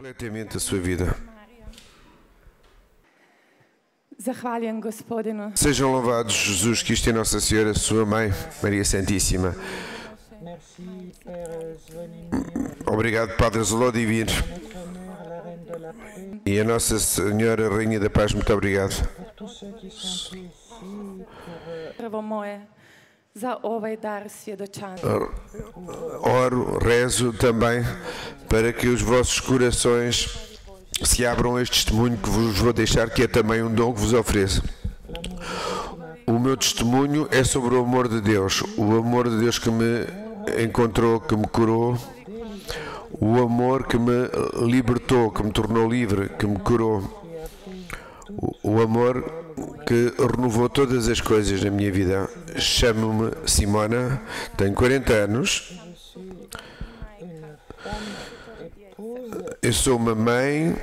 completamente a sua vida. Zahvaljujem Gospodinu. Sejam louvados Jesus Cristo e Nossa Senhora, sua Mãe, Maria Santíssima. Obrigado, Padre Zlodivir. E a Nossa Senhora, Rainha da Paz, muito obrigado. Prvo moje za ovaj dar svjedočanstva. Oro, rezo também para que os vossos corações se abram a este testemunho que vos vou deixar, que é também um dom que vos ofereço. O meu testemunho é sobre o amor de Deus, o amor de Deus que me encontrou, que me curou, o amor que me libertou, que me tornou livre, que me curou, o amor que renovou todas as coisas na minha vida. Chamo-me Simona, tenho 40 anos, eu sou uma mãe,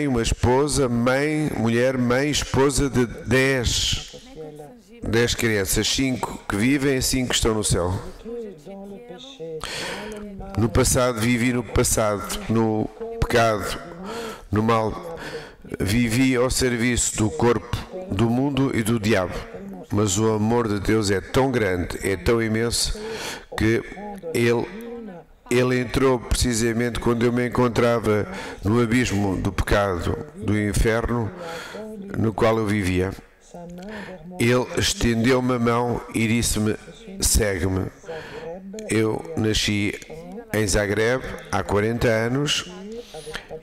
uma esposa, mulher, esposa de 10 crianças, 5 que vivem e 5 que estão no céu. No passado, vivi no passado, no pecado, no mal. Vivi ao serviço do corpo, do mundo e do diabo. Mas o amor de Deus é tão grande, é tão imenso, que Ele entrou precisamente quando eu me encontrava no abismo do pecado, do inferno, no qual eu vivia. Ele estendeu-me a mão e disse-me: segue-me. Eu nasci em Zagreb há 40 anos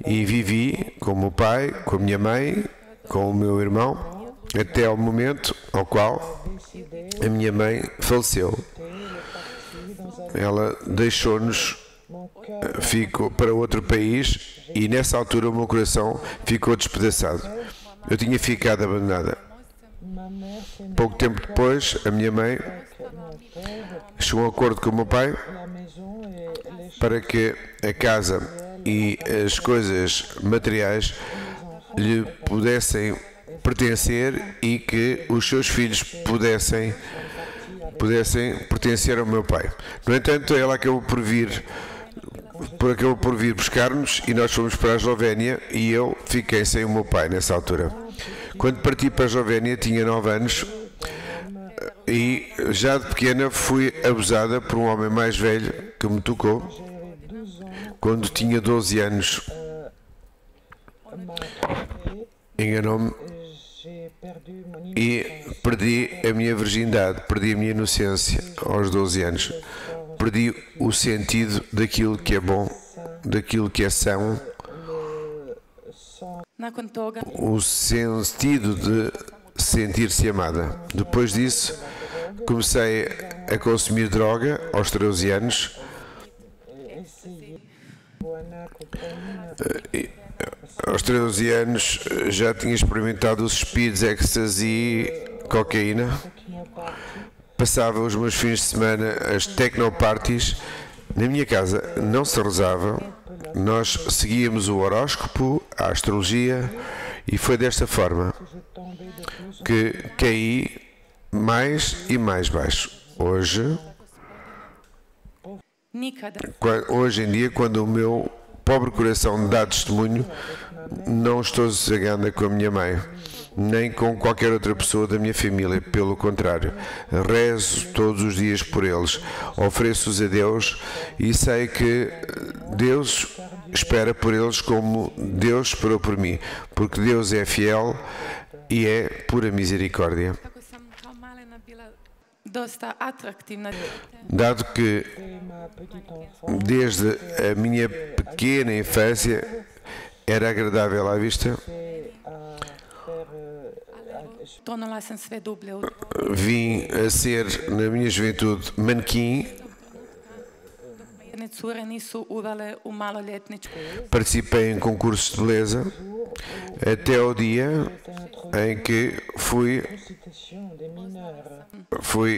e vivi com o meu pai, com a minha mãe, com o meu irmão, até ao momento ao qual a minha mãe faleceu. Ela deixou-nos, ficou para outro país e nessa altura o meu coração ficou despedaçado. Eu tinha ficado abandonada. Pouco tempo depois, a minha mãe chegou a um acordo com o meu pai para que a casa e as coisas materiais lhe pudessem pertencer e que os seus filhos pudessem pertencer ao meu pai. No entanto, ela acabou por vir buscar-nos e nós fomos para a Eslovénia e eu fiquei sem o meu pai nessa altura. Quando parti para a Eslovénia tinha 9 anos e já de pequena fui abusada por um homem mais velho que me tocou quando tinha 12 anos. Enganou-me e perdi a minha virgindade, perdi a minha inocência aos 12 anos. Perdi o sentido daquilo que é bom, daquilo que é são, o sentido de sentir-se amada. Depois disso, comecei a consumir droga aos 13 anos. Aos 13 anos já tinha experimentado os speeds, ecstasy, cocaína. Passava os meus fins de semana as techno-parties. Na minha casa não se rezava, nós seguíamos o horóscopo, a astrologia, e foi desta forma que caí mais e mais baixo. Hoje em dia, quando o meu pobre coração dá testemunho, não estou sossegada com a minha mãe, nem com qualquer outra pessoa da minha família. Pelo contrário, rezo todos os dias por eles, ofereço-os a Deus e sei que Deus espera por eles como Deus esperou por mim, porque Deus é fiel e é pura misericórdia. Dado que desde a minha pequena infância era agradável à vista, vim a ser, na minha juventude, manequim. Participei em concursos de beleza até o dia em que fui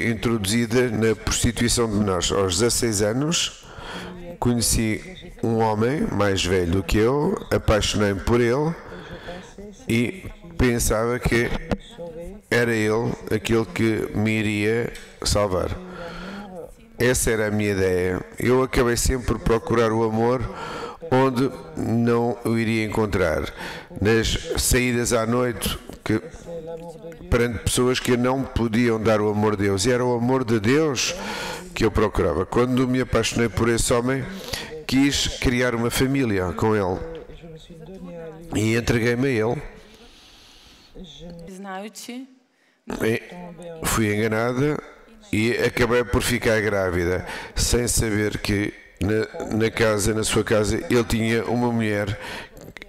introduzida na prostituição de menores. Aos 16 anos, conheci um homem mais velho do que eu, apaixonei-me por ele e pensava que era ele aquele que me iria salvar. Essa era a minha ideia. Eu acabei sempre por procurar o amor onde não o iria encontrar. Nas saídas à noite, perante pessoas que não podiam dar o amor de Deus. E era o amor de Deus que eu procurava. Quando me apaixonei por esse homem, quis criar uma família com ele. E entreguei-me a ele. Fui enganada e acabei por ficar grávida, sem saber que na sua casa, ele tinha uma mulher,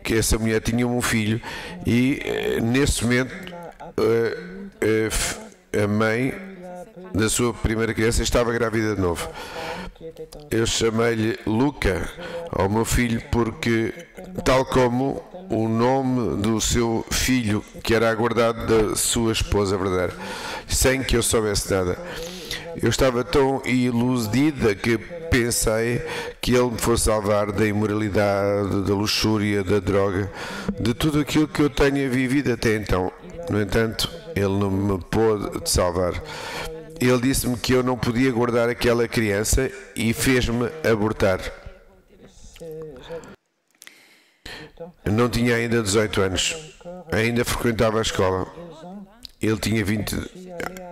que essa mulher tinha um filho, e nesse momento a mãe da sua primeira criança estava grávida de novo. Eu chamei-lhe Luca ao meu filho porque, tal como o nome do seu filho, que era aguardado da sua esposa verdadeira, sem que eu soubesse nada. Eu estava tão iludida que pensei que ele me fosse salvar da imoralidade, da luxúria, da droga, de tudo aquilo que eu tenha vivido até então. No entanto, ele não me pôde salvar. Ele disse-me que eu não podia guardar aquela criança e fez-me abortar. Eu não tinha ainda 18 anos, ainda frequentava a escola. Ele tinha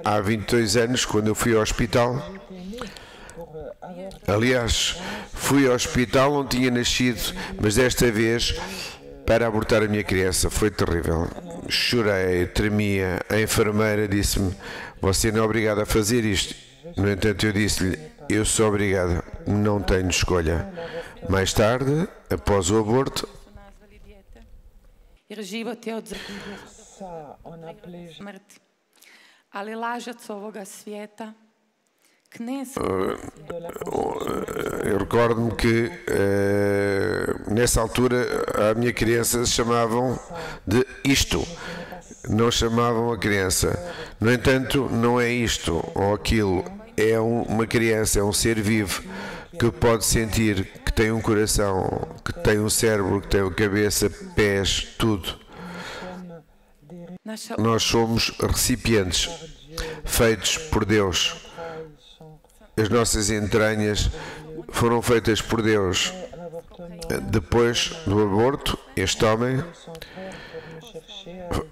há 22 anos, quando eu fui ao hospital. Aliás, fui ao hospital onde tinha nascido, mas desta vez para abortar a minha criança. Foi terrível. Chorei, tremia. A enfermeira disse-me: você não é obrigado a fazer isto. No entanto, eu disse-lhe: eu sou obrigada, não tenho escolha. Mais tarde, após o aborto, eu recordo-me que nessa altura a minha criança se chamavam de isto, não chamavam a criança. No entanto, não é isto ou aquilo, é uma criança, é um ser vivo que pode sentir, que tem um coração, que tem um cérebro, que tem uma cabeça, pés, tudo. Nós somos recipientes feitos por Deus. As nossas entranhas foram feitas por Deus. Depois do aborto, este homem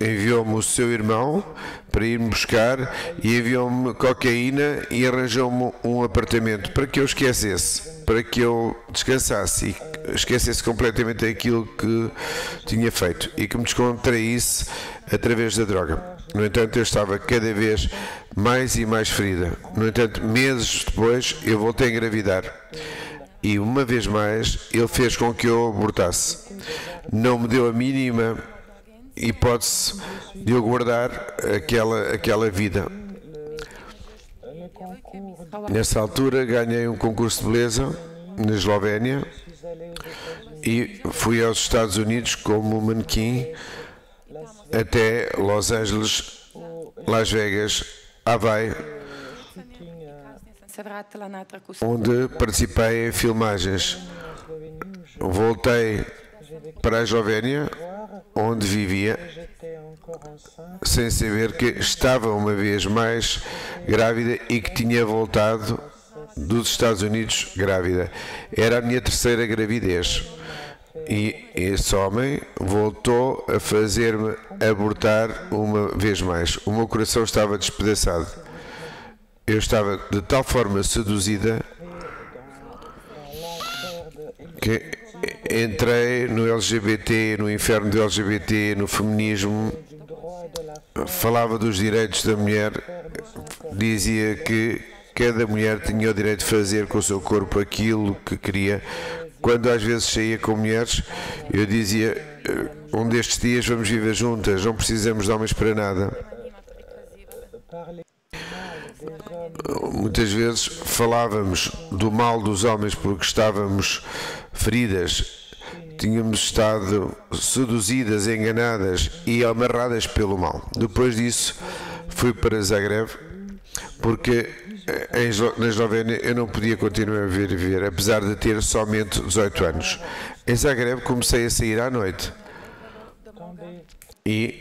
enviou-me o seu irmão para ir-me buscar e enviou-me cocaína e arranjou-me um apartamento para que eu esquecesse, para que eu descansasse e esquecesse completamente aquilo que tinha feito e que me descontraísse através da droga. No entanto, eu estava cada vez mais e mais ferida. No entanto, meses depois, eu voltei a engravidar. E uma vez mais, ele fez com que eu abortasse. Não me deu a mínima hipótese de eu guardar aquela vida. Nessa altura, ganhei um concurso de beleza na Eslovénia e fui aos Estados Unidos como manequim até Los Angeles, Las Vegas, Havaí, onde participei em filmagens. Voltei para a Eslovénia, onde vivia, sem saber que estava uma vez mais grávida e que tinha voltado dos Estados Unidos grávida. Era a minha terceira gravidez. E esse homem voltou a fazer-me abortar uma vez mais. O meu coração estava despedaçado. Eu estava de tal forma seduzida que entrei no LGBT, no inferno do LGBT, no feminismo. Falava dos direitos da mulher, dizia que cada mulher tinha o direito de fazer com o seu corpo aquilo que queria. Quando às vezes saía com mulheres, eu dizia: um destes dias vamos viver juntas, não precisamos de homens para nada. Muitas vezes falávamos do mal dos homens porque estávamos feridas, tínhamos estado seduzidas, enganadas e amarradas pelo mal. Depois disso, fui para Zagreb, porque na Eslovénia eu não podia continuar a viver, apesar de ter somente 18 anos. Em Zagreb comecei a sair à noite e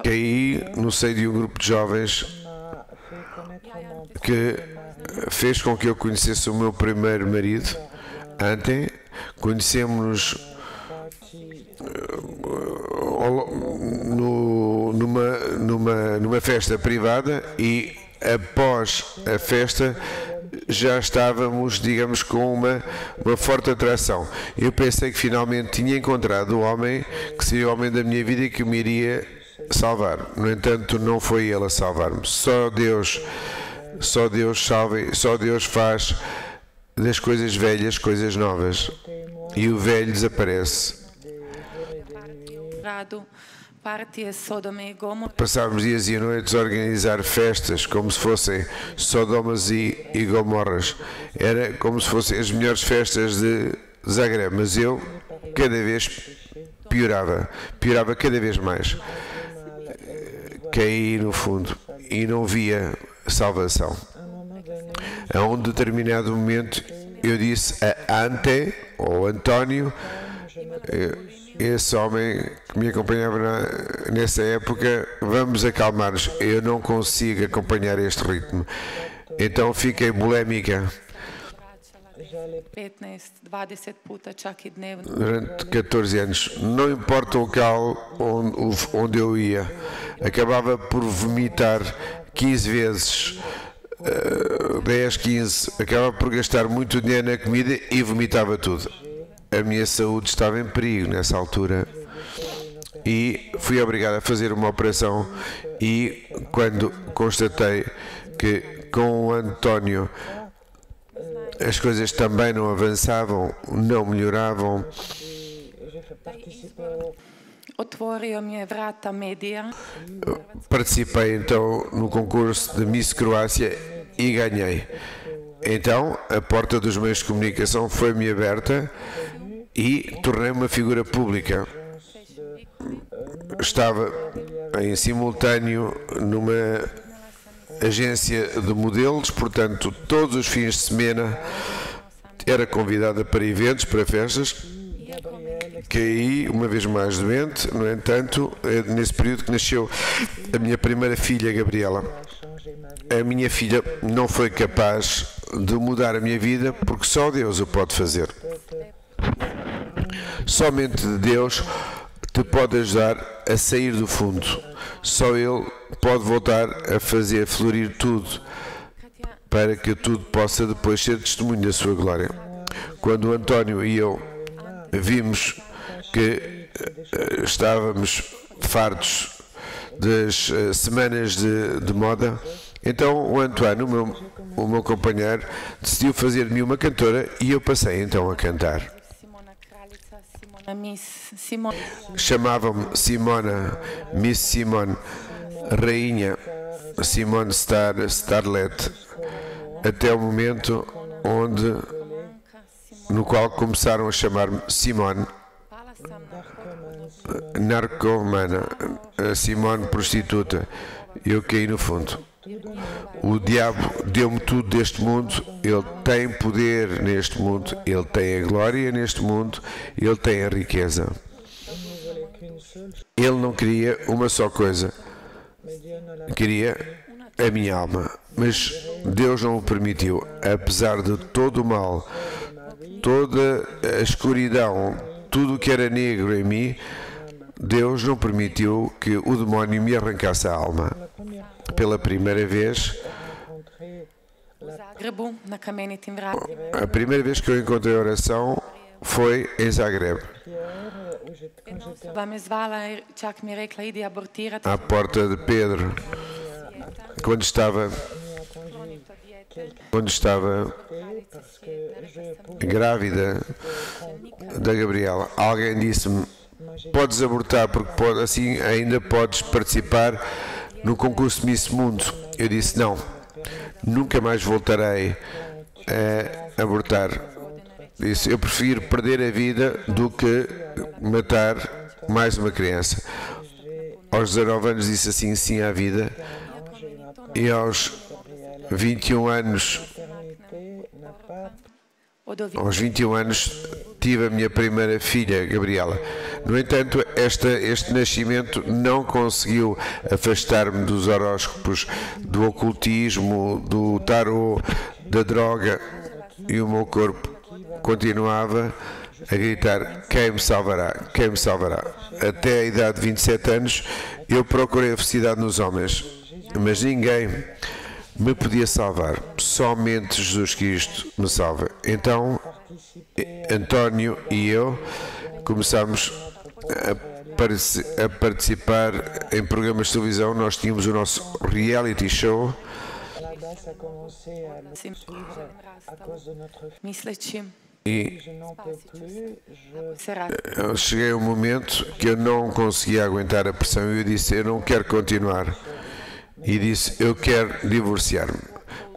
caí no seio de um grupo de jovens que fez com que eu conhecesse o meu primeiro marido, Conhecemos-nos numa festa privada e após a festa já estávamos, digamos, com uma forte atração. Eu pensei que finalmente tinha encontrado o homem que seria o homem da minha vida e que me iria salvar. No entanto, não foi ele a salvar-me. Só Deus salva, só Deus faz das coisas velhas coisas novas. E o velho desaparece. Passávamos dias e noites a organizar festas como se fossem Sodomas e Gomorras. Era como se fossem as melhores festas de Zagreb, mas eu cada vez piorava cada vez mais. Caí no fundo e não via salvação. A um determinado momento eu disse a Ante, ou António, esse homem que me acompanhava nessa época, vamos acalmar-nos, eu não consigo acompanhar este ritmo. Então fiquei bulémica. Durante 14 anos, não importa o local onde eu ia, acabava por vomitar 15 vezes, 10, 15, acabava por gastar muito dinheiro na comida e vomitava tudo. A minha saúde estava em perigo nessa altura e fui obrigado a fazer uma operação. E quando constatei que com o António as coisas também não avançavam, não melhoravam, participei então no concurso de Miss Croácia e ganhei. Então a porta dos meios de comunicação foi-me aberta e tornei-me uma figura pública. Estava em simultâneo numa agência de modelos, portanto todos os fins de semana era convidada para eventos, para festas. Caí uma vez mais doente, no entanto, é nesse período que nasceu a minha primeira filha, Gabriela. A minha filha não foi capaz de mudar a minha vida porque só Deus o pode fazer. Somente Deus te pode ajudar a sair do fundo. Só Ele pode voltar a fazer florir tudo para que tudo possa depois ser testemunho da sua glória. Quando o António e eu vimos que estávamos fartos das semanas de moda, então o António, o meu companheiro, decidiu fazer-me uma cantora e eu passei então a cantar. Chamavam-me Simona, Miss Simone, Rainha, Simone Starlet, até o momento no qual começaram a chamar-me Simone, narcomana, Simone prostituta. Eu caí no fundo. O diabo deu-me tudo deste mundo, ele tem poder neste mundo, ele tem a glória neste mundo, ele tem a riqueza. Ele não queria uma só coisa, queria a minha alma, mas Deus não o permitiu. Apesar de todo o mal, toda a escuridão, tudo o que era negro em mim, Deus não permitiu que o demónio me arrancasse a alma. Pela primeira vez, a primeira vez que eu encontrei a oração foi em Zagreb, à porta de Pedro, quando estava grávida da Gabriela. Alguém disse-me: podes abortar porque assim ainda podes participar no concurso Miss Mundo. Eu disse: não, nunca mais voltarei a abortar. Disse: eu prefiro perder a vida do que matar mais uma criança. Aos 19 anos disse assim sim à vida, e aos 21 anos tive a minha primeira filha, Gabriela. No entanto, este nascimento não conseguiu afastar-me dos horóscopos, do ocultismo, do tarô, da droga, e o meu corpo continuava a gritar: quem me salvará? Quem me salvará? Até a idade de 27 anos eu procurei a felicidade nos homens, mas ninguém me podia salvar. Somente Jesus Cristo me salva. Então António e eu começámos a participar em programas de televisão. Nós tínhamos o nosso reality show. E cheguei a um momento que eu não conseguia aguentar a pressão e eu disse: eu não quero continuar. E disse: eu quero divorciar-me.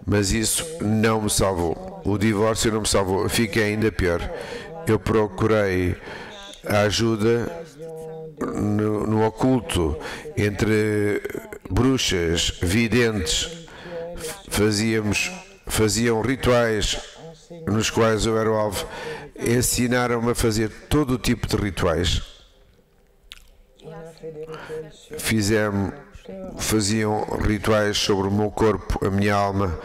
Mas isso não me salvou. O divórcio não me salvou. Fiquei ainda pior. Eu procurei a ajuda no oculto, entre bruxas, videntes. Faziam rituais nos quais eu era o alvo. Ensinaram-me a fazer todo o tipo de rituais. Faziam rituais sobre o meu corpo, a minha alma,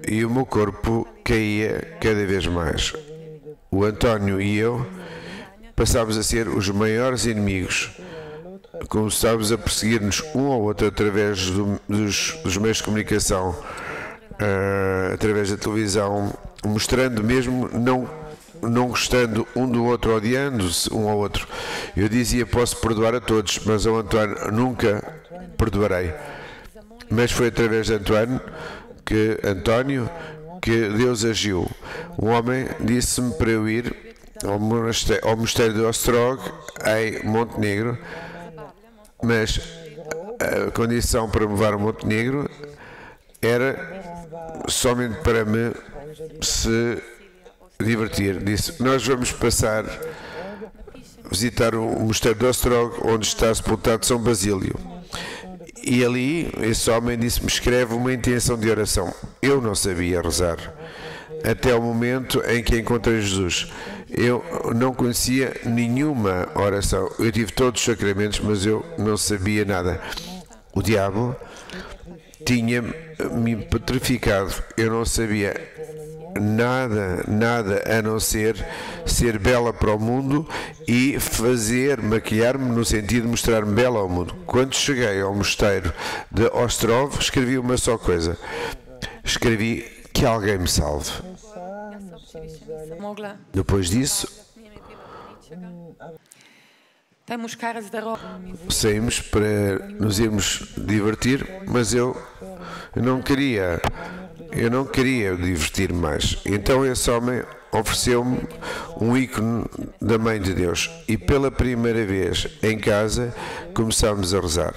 e o meu corpo caía cada vez mais. O António e eu passámos a ser os maiores inimigos. Começámos a perseguir-nos um ao outro através dos meios de comunicação, através da televisão, mostrando mesmo não gostando um do outro, odiando-se um ao outro. Eu dizia: posso perdoar a todos, mas ao António nunca perdoarei. Mas foi através de António que Deus agiu. Um homem disse-me para eu ir ao mosteiro de Ostrog, em Montenegro, mas a condição para me levar a Montenegro era somente para me se divertir. Disse: nós vamos visitar o mosteiro de Ostrog, onde está sepultado São Basílio. E ali esse homem disse-me: escreve uma intenção de oração. Eu não sabia rezar até o momento em que encontrei Jesus. Eu não conhecia nenhuma oração. Eu tive todos os sacramentos, mas eu não sabia nada. O diabo tinha-me petrificado. Eu não sabia nada a não ser bela para o mundo e maquilhar-me no sentido de mostrar-me bela ao mundo. Quando cheguei ao mosteiro de Ostrov, escrevi uma só coisa. Escrevi: que alguém me salve. Depois disso, saímos para nos irmos divertir, mas eu não queria divertir mais. Então esse homem ofereceu-me um ícone da Mãe de Deus e pela primeira vez em casa começámos a rezar.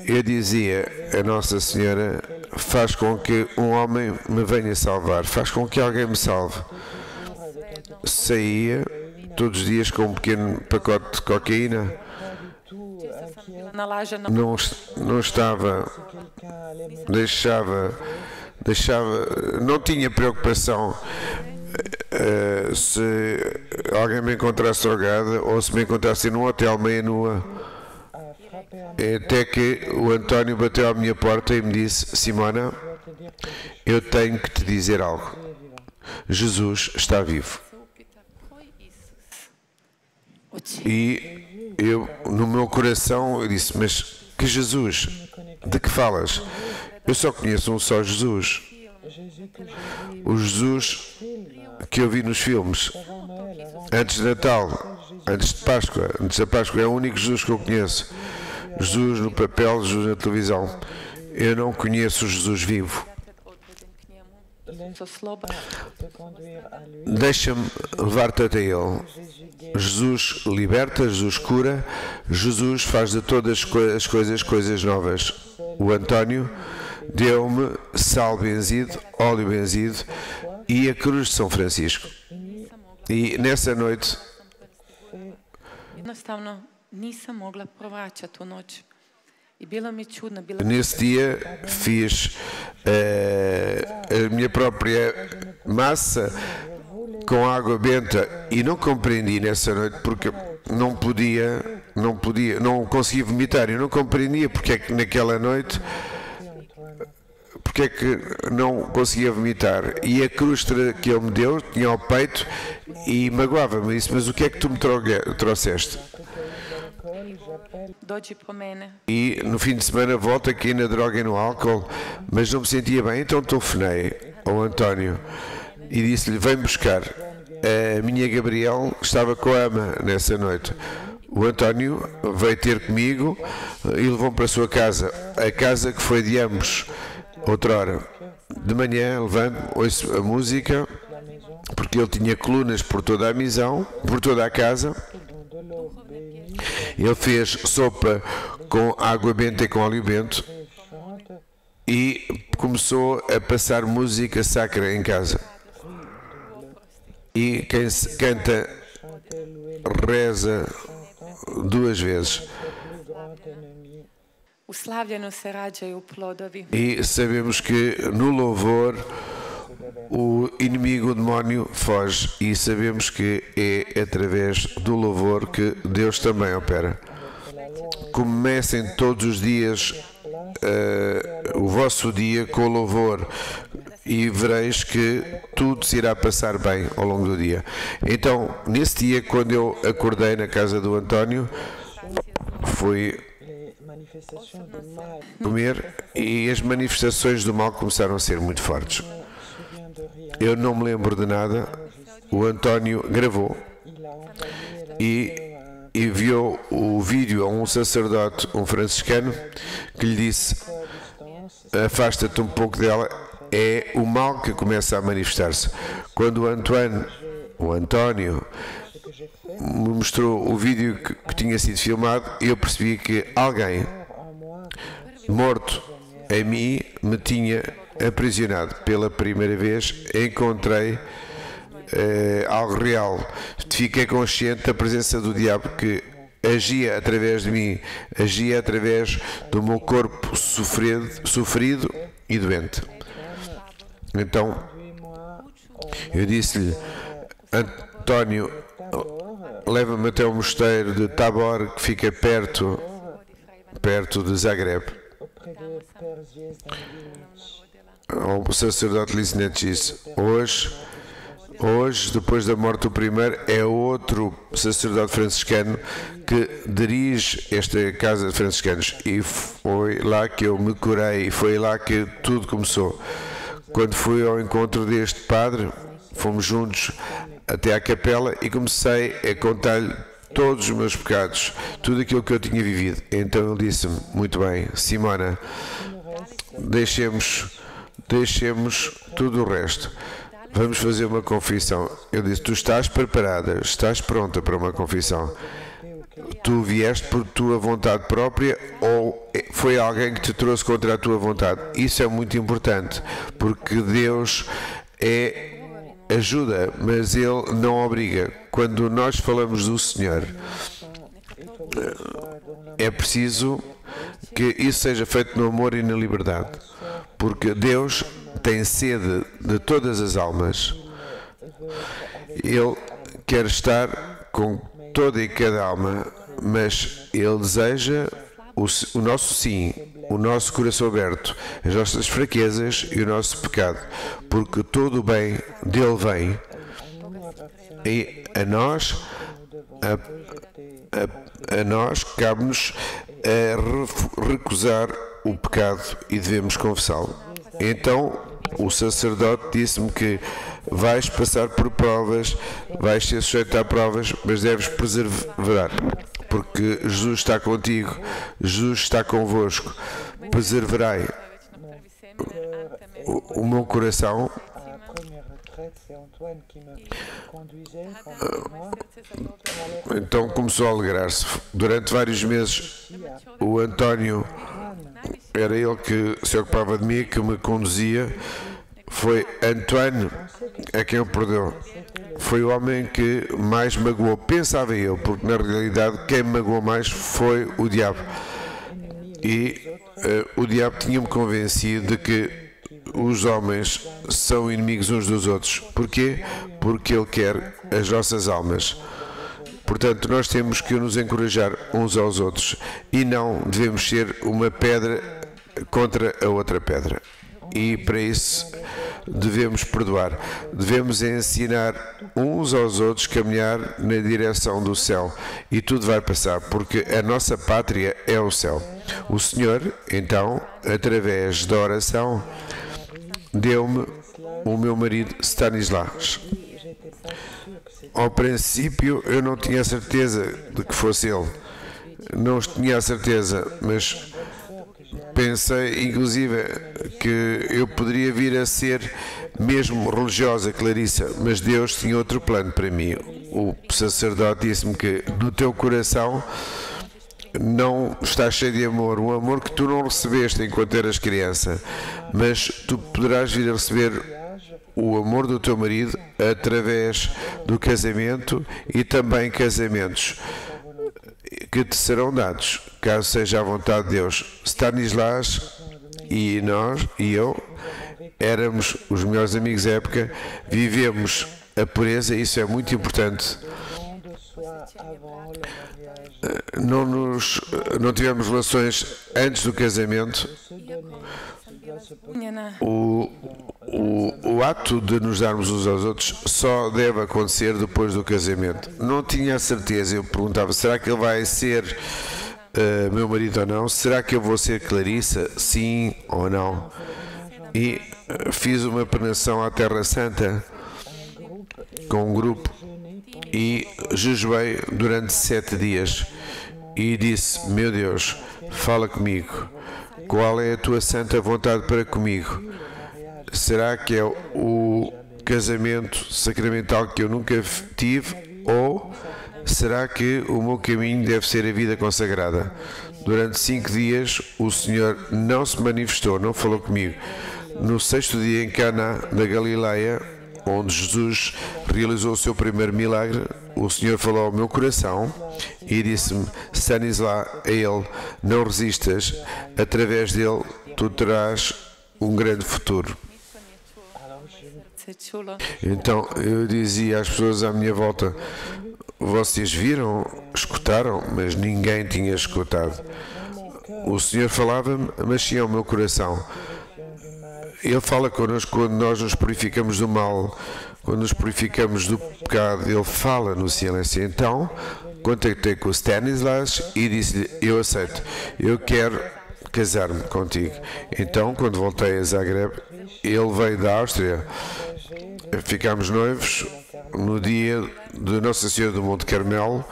Eu dizia: a Nossa Senhora faz com que um homem me venha salvar, faz com que alguém me salve. Saía todos os dias com um pequeno pacote de cocaína. Não estava, deixava, não tinha preocupação se alguém me encontrasse drogada ou se me encontrasse num hotel meia nua. Até que o António bateu à minha porta e me disse: Simona, eu tenho que te dizer algo. Jesus está vivo. E eu, no meu coração, eu disse: mas que Jesus? De que falas? Eu só conheço um só Jesus. O Jesus que eu vi nos filmes, antes de Natal, antes de Páscoa. Antes da Páscoa é o único Jesus que eu conheço. Jesus no papel, Jesus na televisão. Eu não conheço o Jesus vivo. Deixa-me levar-te até Ele. Jesus liberta, Jesus cura, Jesus faz de todas as coisas novas. O António deu-me sal benzido, óleo benzido e a cruz de São Francisco. E nessa noite nesse dia fiz a minha própria massa com água benta e não compreendi nessa noite porque não conseguia vomitar. Eu não compreendia porque é que naquela noite porque é que não conseguia vomitar? E a crosta que ele me deu tinha ao peito e magoava-me. Disse, mas o que é que tu me trouxeste? Dođi po mene. E no fim de semana volto aqui na droga e no álcool, mas não me sentia bem, então telefonei ao António e disse-lhe, vem buscar. A minha Gabriel estava com a ama nessa noite. O António veio ter comigo e levou-me para a sua casa, a casa que foi de ambos. Outrora, de manhã, levanto-me, ouço a música, porque ele tinha colunas por toda a misão, por toda a casa. Ele fez sopa com água benta e com óleo bento e começou a passar música sacra em casa. E quem canta, reza 2 vezes. U slavljenu se rađaju plodovi. E sabemos que no louvor o inimigo, o demónio, foge. E sabemos que é através do louvor que Deus também opera. Comecem todos os dias o vosso dia com louvor e vereis que tudo se irá passar bem ao longo do dia. Então, nesse dia, quando eu acordei na casa do António, fui comer e as manifestações do mal começaram a ser muito fortes. Eu não me lembro de nada. O António gravou e enviou o vídeo a um sacerdote, um franciscano, que lhe disse, afasta-te um pouco dela, é o mal que começa a manifestar-se. Quando o António me mostrou o vídeo que tinha sido filmado, eu percebi que alguém morto em mim me tinha aprisionado. Pela primeira vez encontrei algo real. Fiquei consciente da presença do diabo que agia através de mim, agia através do meu corpo sofrido e doente. Então eu disse-lhe, António, leva-me até o mosteiro de Tabor, que fica perto de Zagreb. O sacerdote Lisnec disse, hoje, depois da morte do primeiro, é outro sacerdote franciscano que dirige esta casa de franciscanos. E foi lá que eu me curei, e foi lá que tudo começou. Quando fui ao encontro deste padre, fomos juntos até à capela e comecei a contar-lhe todos os meus pecados, tudo aquilo que eu tinha vivido. Então ele disse-me, muito bem, Simona, deixemos tudo o resto. Vamos fazer uma confissão. Eu disse, tu estás preparada, estás pronta para uma confissão. Tu vieste por tua vontade própria ou foi alguém que te trouxe contra a tua vontade? Isso é muito importante, porque Deus ajuda, mas Ele não obriga. Quando nós falamos do Senhor, é preciso que isso seja feito no amor e na liberdade, porque Deus tem sede de todas as almas. Ele quer estar com toda e cada alma, mas Ele deseja o nosso sim, o nosso coração aberto, as nossas fraquezas e o nosso pecado, porque todo o bem dele vem e a nós cabe-nos a recusar o pecado e devemos confessá-lo. Então o sacerdote disse-me que vais passar por provas, vais ser sujeito a provas, mas deves perseverar, porque Jesus está contigo, Jesus está convosco. Perseverai. O meu coração então começou a alegrar-se. Durante vários meses o António era ele que se ocupava de mim, que me conduzia. Foi António a quem eu perdoou. Foi o homem que mais magoou, pensava eu, porque na realidade quem me magoou mais foi o diabo. E o diabo tinha-me convencido de que os homens são inimigos uns dos outros. Porquê? Porque ele quer as nossas almas. Portanto, nós temos que nos encorajar uns aos outros e não devemos ser uma pedra contra a outra pedra. e para isso devemos perdoar. Devemos ensinar uns aos outros a caminhar na direção do céu e tudo vai passar, porque a nossa pátria é o céu. O Senhor, então, através da oração, deu-me o meu marido Stanislas. Ao princípio eu não tinha certeza de que fosse ele. Não tinha a certeza, mas pensei inclusive que eu poderia vir a ser mesmo religiosa, Clarissa, mas Deus tinha outro plano para mim. O sacerdote disse-me que no teu coração não está cheio de amor, um amor que tu não recebeste enquanto eras criança, mas tu poderás vir a receber o amor do teu marido através do casamento e também casamentos que te serão dados, caso seja a vontade de Deus. Stanislas e nós, e eu, éramos os melhores amigos da época, vivemos a pureza, isso é muito importante. Não tivemos relações antes do casamento. O ato de nos darmos uns aos outros só deve acontecer depois do casamento. Não tinha certeza, eu perguntava, será que ele vai ser meu marido ou não? Será que eu vou ser Clarissa? Sim ou não? E fiz uma peregrinação à Terra Santa com um grupo e jejuei durante 7 dias e disse, meu Deus, fala comigo, qual é a tua santa vontade para comigo? Será que é o casamento sacramental que eu nunca tive, ou será que o meu caminho deve ser a vida consagrada? Durante 5 dias o Senhor não se manifestou, não falou comigo. No 6º dia em Caná da Galileia, onde Jesus realizou o seu primeiro milagre, o Senhor falou ao meu coração e disse-me, Stanislas, a ele, não resistas, através dele tu terás um grande futuro. Então eu dizia às pessoas à minha volta, vocês viram, escutaram, mas ninguém tinha escutado. O Senhor falava-me, mas sim ao meu coração. Ele fala connosco quando nós nos purificamos do mal, quando nos purificamos do pecado, Ele fala no silêncio. Então, contactei com o Stanislas e disse-lhe, eu aceito, eu quero casar-me contigo. Então, quando voltei a Zagreb, ele veio da Áustria, ficámos noivos. No dia de Nossa Senhora do Monte Carmelo,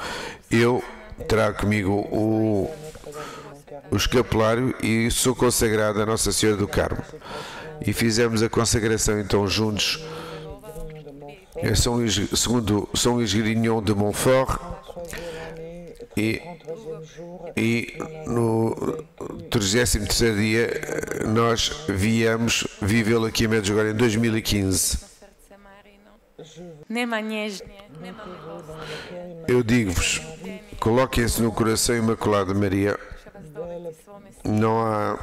eu trago comigo o escapulário e sou consagrado a Nossa Senhora do Carmo. E fizemos a consagração então juntos segundo São Luís Grignon de Montfort, e no 33º dia nós viemos vivê-lo aqui em Medjugorje em 2015. Eu digo-vos, coloquem-se no coração imaculado de Maria. Não há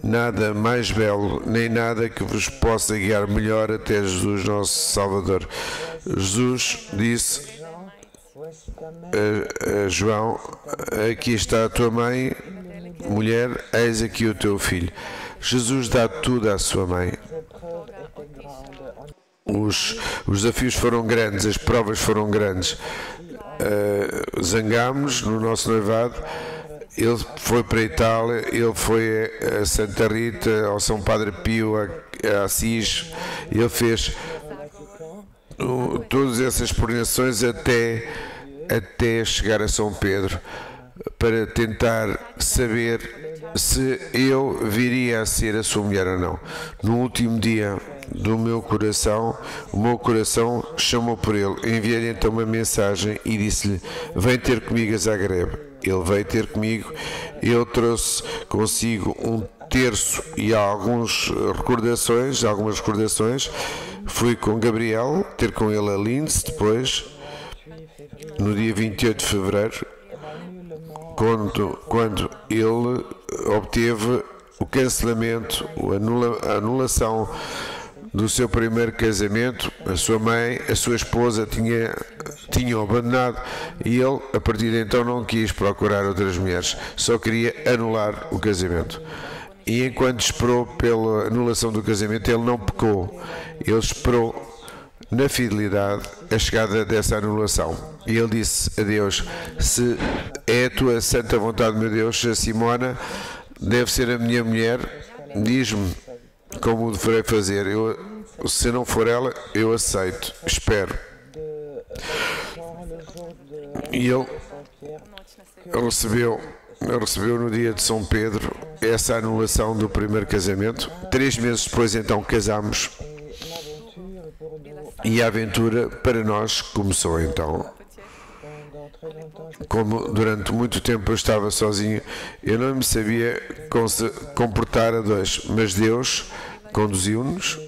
nada mais belo, nem nada que vos possa guiar melhor até Jesus, nosso Salvador. Jesus disse a João, aqui está a tua mãe, mulher, eis aqui o teu filho. Jesus dá tudo à sua mãe. Os desafios foram grandes, as provas foram grandes. Zangámos no nosso noivado. Ele foi para a Itália, ele foi a Santa Rita, ao São Padre Pio, a Assis. Ele fez todas essas peregrinações até chegar a São Pedro, para tentar saber se eu viria a ser a sua mulher ou não. No último dia do meu coração, o meu coração chamou por ele. Enviei-lhe então uma mensagem e disse-lhe, vem ter comigo a Zagreb. Ele veio ter comigo, eu trouxe consigo um terço e algumas recordações. Fui com Gabriel, ter com ele a Linz depois, no dia 28 de fevereiro, quando ele obteve o cancelamento, a anulação do seu primeiro casamento. A sua mãe, a sua esposa tinham abandonado e ele, a partir de então, não quis procurar outras mulheres, só queria anular o casamento. E enquanto esperou pela anulação do casamento, ele não pecou. Ele esperou na fidelidade a chegada dessa anulação. E ele disse a Deus: se é a tua santa vontade, meu Deus, a Simona deve ser a minha mulher, diz-me como o deverei fazer. Se não for ela, eu aceito, espero. E ele recebeu no dia de São Pedro essa anulação do primeiro casamento. 3 meses depois, então, casámos. E a aventura para nós começou então. Como durante muito tempo eu estava sozinho, eu não me sabia comportar a dois, mas Deus conduziu-nos.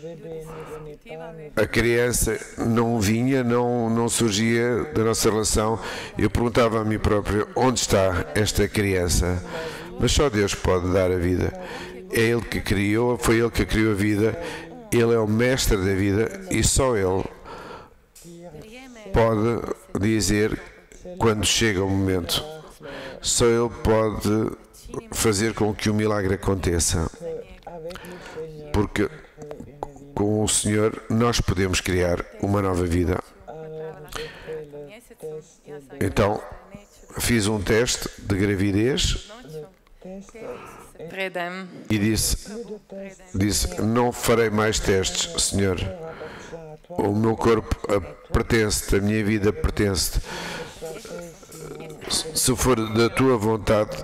A criança não vinha, não surgia da nossa relação. Eu perguntava a mim próprio: onde está esta criança? Mas só Deus pode dar a vida. É Ele que criou, foi Ele que criou a vida. Ele é o mestre da vida e só Ele pode dizer quando chega o momento. Só Ele pode fazer com que o milagre aconteça. Porque com o Senhor nós podemos criar uma nova vida. Então, fiz um teste de gravidez e disse: não farei mais testes, Senhor. O meu corpo pertence-te, a minha vida pertence-te. Se for da tua vontade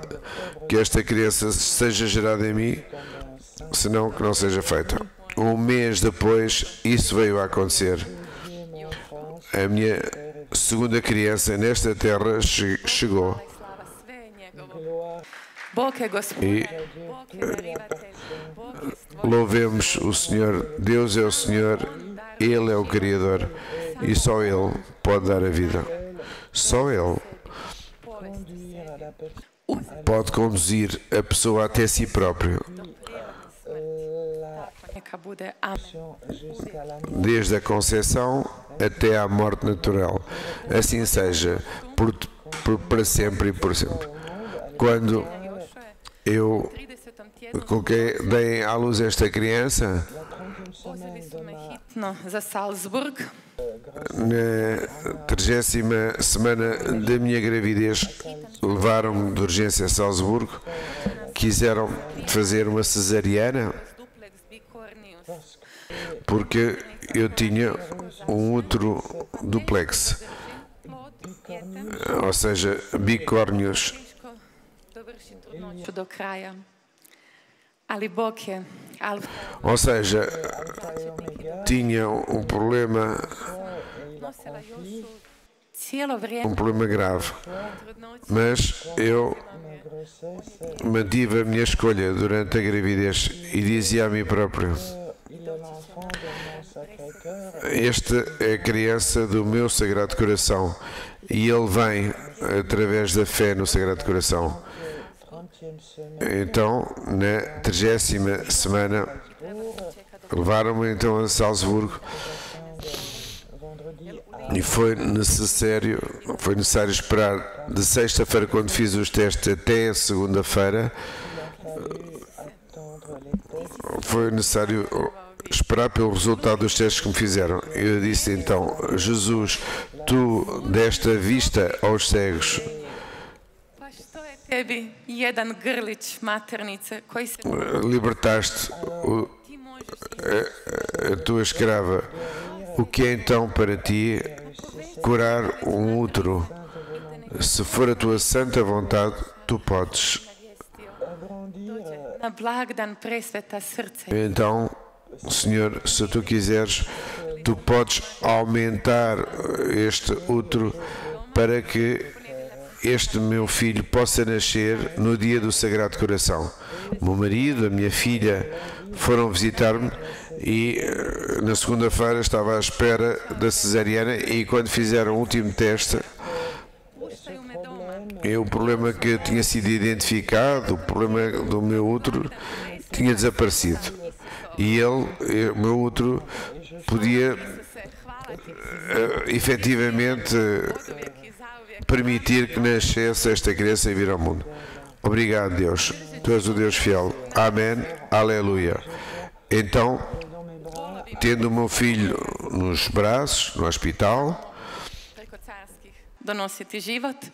que esta criança seja gerada em mim, senão que não seja feita. Um mês depois, isso veio a acontecer. A minha segunda criança nesta terra chegou. E louvemos o Senhor. Deus é o Senhor, Ele é o Criador e só Ele pode dar a vida. Só Ele pode conduzir a pessoa até si próprio. Desde a concepção até à morte natural. Assim seja, para sempre e por sempre. Quando eu dei à luz esta criança, na 30ª semana da minha gravidez, levaram-me de urgência a Salzburgo. Quiseram fazer uma cesariana porque eu tinha um útero duplex, ou seja, bicórnios. Ou seja, tinha um problema grave, mas eu mantive a minha escolha durante a gravidez e dizia a mim próprio: esta é a criança do meu Sagrado Coração e ele vem através da fé no Sagrado Coração. Então, na 30ª semana, levaram-me então a Salzburgo e foi necessário esperar de sexta-feira, quando fiz os testes, até a segunda-feira. Foi necessário esperar pelo resultado dos testes que me fizeram. Eu disse então: Jesus, tu deste a vista aos cegos. Libertaste a tua escrava. O que é então para ti curar um útero? Se for a tua santa vontade, tu podes. Então, Senhor, se tu quiseres, tu podes aumentar este útero para que este meu filho possa nascer no dia do Sagrado Coração. O meu marido, a minha filha foram visitar-me e na segunda-feira estava à espera da cesariana, e quando fizeram o último teste, o problema que tinha sido identificado, o problema do meu útero, tinha desaparecido. E o meu útero podia efetivamente permitir que nascesse esta criança e vir ao mundo. Obrigado, Deus. Tu és o Deus fiel. Amém. Aleluia. Então, tendo o meu filho nos braços, no hospital, preko carskih donositi život,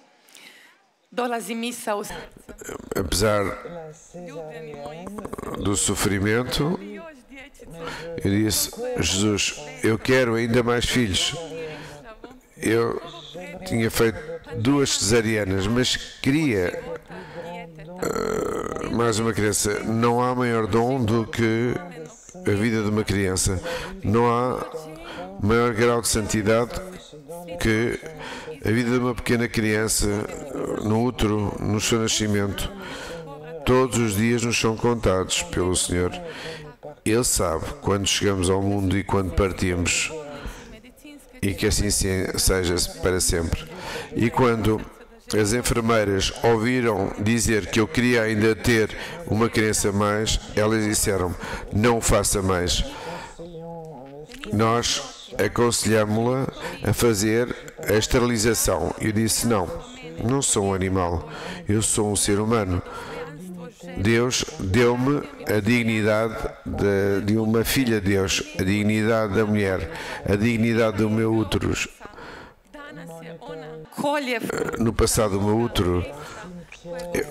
dolazi misao apesar do sofrimento, eu disse: Jesus, eu quero ainda mais filhos. Eu tinha feito 2 cesarianas, mas queria mais uma criança. Não há maior dom do que a vida de uma criança. Não há maior grau de santidade que a vida de uma pequena criança no útero, no seu nascimento. Todos os dias nos são contados pelo Senhor. Ele sabe quando chegamos ao mundo e quando partimos, e que assim seja para sempre. E quando as enfermeiras ouviram dizer que eu queria ainda ter uma criança mais, elas disseram: não faça mais. Nós aconselhámos-la a fazer a esterilização. Eu disse: não sou um animal, eu sou um ser humano. Deus deu-me a dignidade de uma filha de Deus, a dignidade da mulher, a dignidade do meu útero. No passado, o meu útero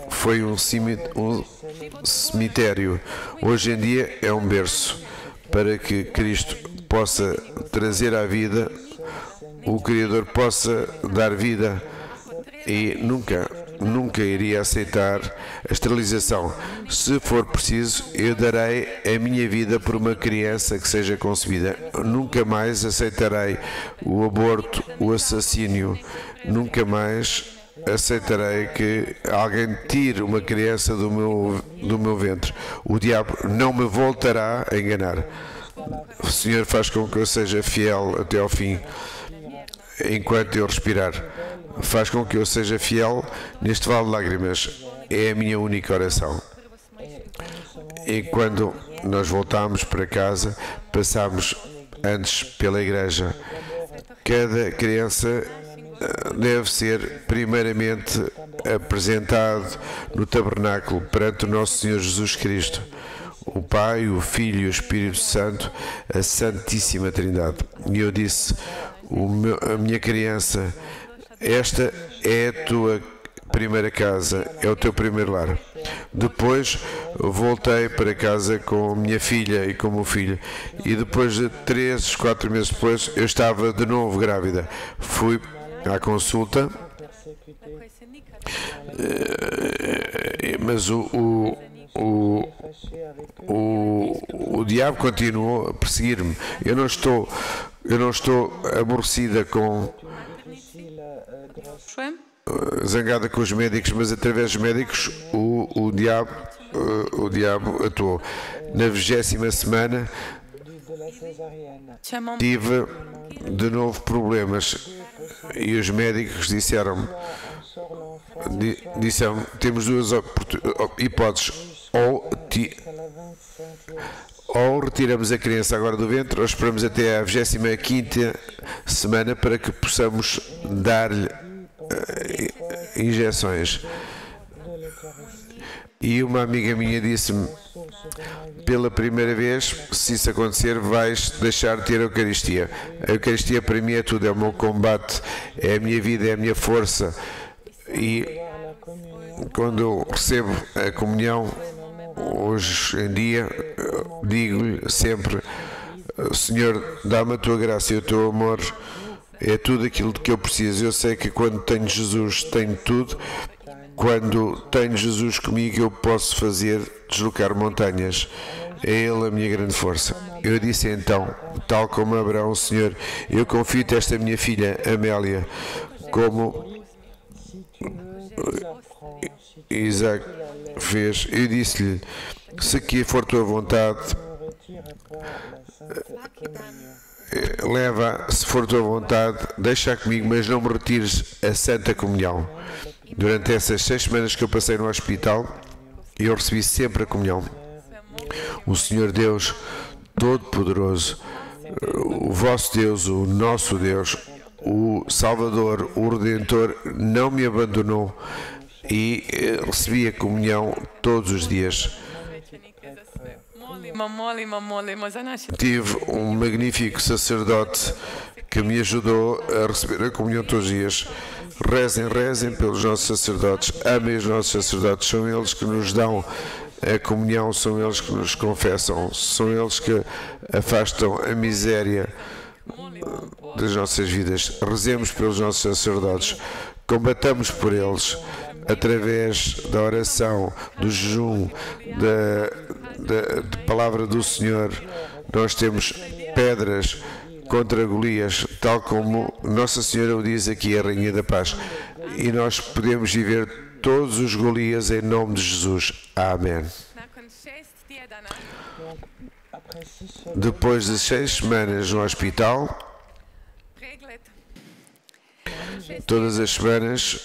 foi um cemitério. Hoje em dia é um berço para que Cristo possa trazer à vida, o Criador possa dar vida, e nunca iria aceitar a esterilização. Se for preciso, eu darei a minha vida por uma criança que seja concebida. Nunca mais aceitarei o aborto, o assassínio. Nunca mais aceitarei que alguém tire uma criança do meu ventre. O diabo não me voltará a enganar. O Senhor faz com que eu seja fiel até ao fim, enquanto eu respirar. Faz com que eu seja fiel neste vale de lágrimas. É a minha única oração. E quando nós voltamos para casa, passamos antes pela igreja. Cada criança deve ser primeiramente apresentado no tabernáculo perante o nosso Senhor Jesus Cristo, o Pai, o Filho e o Espírito Santo, a Santíssima Trindade. E eu disse: a minha criança, esta é a tua primeira casa, é o teu primeiro lar. Depois voltei para casa com a minha filha e com o meu filho, e depois de 3, 4 meses depois eu estava de novo grávida. Fui à consulta, mas o diabo continuou a perseguir-me. Eu não estou aborrecida zangada com os médicos, mas através dos médicos o diabo atuou. Na 20ª semana tive de novo problemas e os médicos disseram: temos 2 hipóteses, ou retiramos a criança agora do ventre, ou esperamos até à 25ª semana para que possamos dar-lhe injeções. E uma amiga minha disse-me: pela primeira vez, se isso acontecer, vais deixar de ter a Eucaristia. A Eucaristia para mim é tudo, é o meu combate, é a minha vida, é a minha força. E quando eu recebo a comunhão, hoje em dia, digo-lhe sempre: Senhor, dá-me a tua graça e o teu amor, é tudo aquilo de que eu preciso. Eu sei que quando tenho Jesus, tenho tudo. Quando tenho Jesus comigo, eu posso deslocar montanhas. É Ele a minha grande força. Eu disse então, tal como Abraão: Senhor, eu confio-te esta minha filha Amélia, como Isaac fez. Eu disse-lhe: se aqui for tua vontade, leva, se for tua vontade, deixa comigo, mas não me retires a Santa Comunhão. Durante essas 6 semanas que eu passei no hospital, eu recebi sempre a comunhão. O Senhor Deus Todo-Poderoso, o vosso Deus, o nosso Deus, o Salvador, o Redentor, não me abandonou. e recebi a comunhão todos os dias. Tive um magnífico sacerdote que me ajudou a receber a comunhão todos os dias. Rezem pelos nossos sacerdotes, amem os nossos sacerdotes, são eles que nos dão a comunhão, são eles que nos confessam, são eles que afastam a miséria das nossas vidas. Rezemos pelos nossos sacerdotes, combatamos por eles através da oração, do jejum, da palavra do Senhor. Nós temos pedras contra Golias, tal como Nossa Senhora o diz aqui, a Rainha da Paz, e nós podemos viver todos os Golias em nome de Jesus. Amém. Depois de 6 semanas no hospital, todas as semanas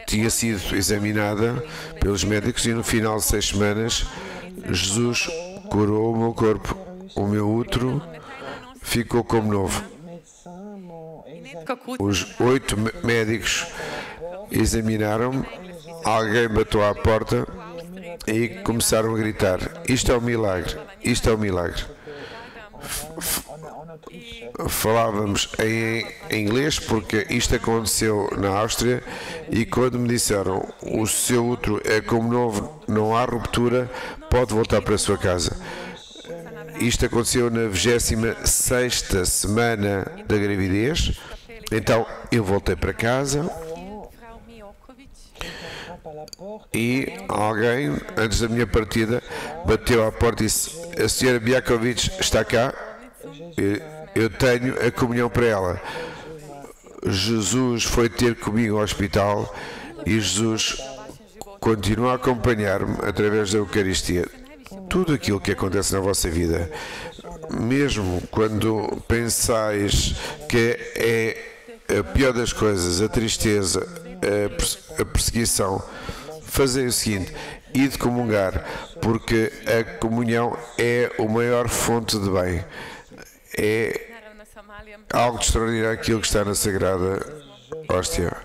tinha sido examinada pelos médicos e no final de 6 semanas Jesus curou o meu corpo, o meu útero ficou como novo. Os 8 médicos examinaram-me, alguém bateu à porta e começaram a gritar: isto é um milagre, isto é um milagre. Falávamos em inglês porque isto aconteceu na Áustria, e quando me disseram: o seu útero é como novo, não há ruptura, pode voltar para a sua casa. Isto aconteceu na 26ª semana da gravidez. Então eu voltei para casa e alguém, antes da minha partida, bateu à porta e disse: a senhora Biakovic está cá, eu tenho a comunhão para ela. Jesus foi ter comigo ao hospital e Jesus continua a acompanhar-me através da Eucaristia. Tudo aquilo que acontece na vossa vida, mesmo quando pensais que é a pior das coisas, a tristeza, a perseguição, fazei o seguinte: ide comungar, porque a comunhão é a maior fonte de bem. É algo de extraordinário aquilo que está na Sagrada Hóstia.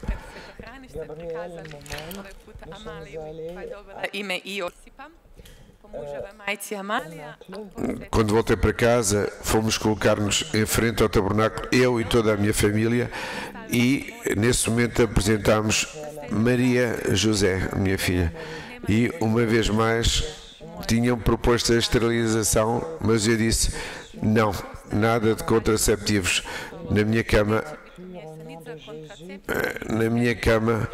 Quando voltei para casa, fomos colocar-nos em frente ao tabernáculo, eu e toda a minha família, e nesse momento apresentámos Maria José, minha filha, e uma vez mais tinham proposto a esterilização, mas eu disse: não, nada de contraceptivos. Na minha cama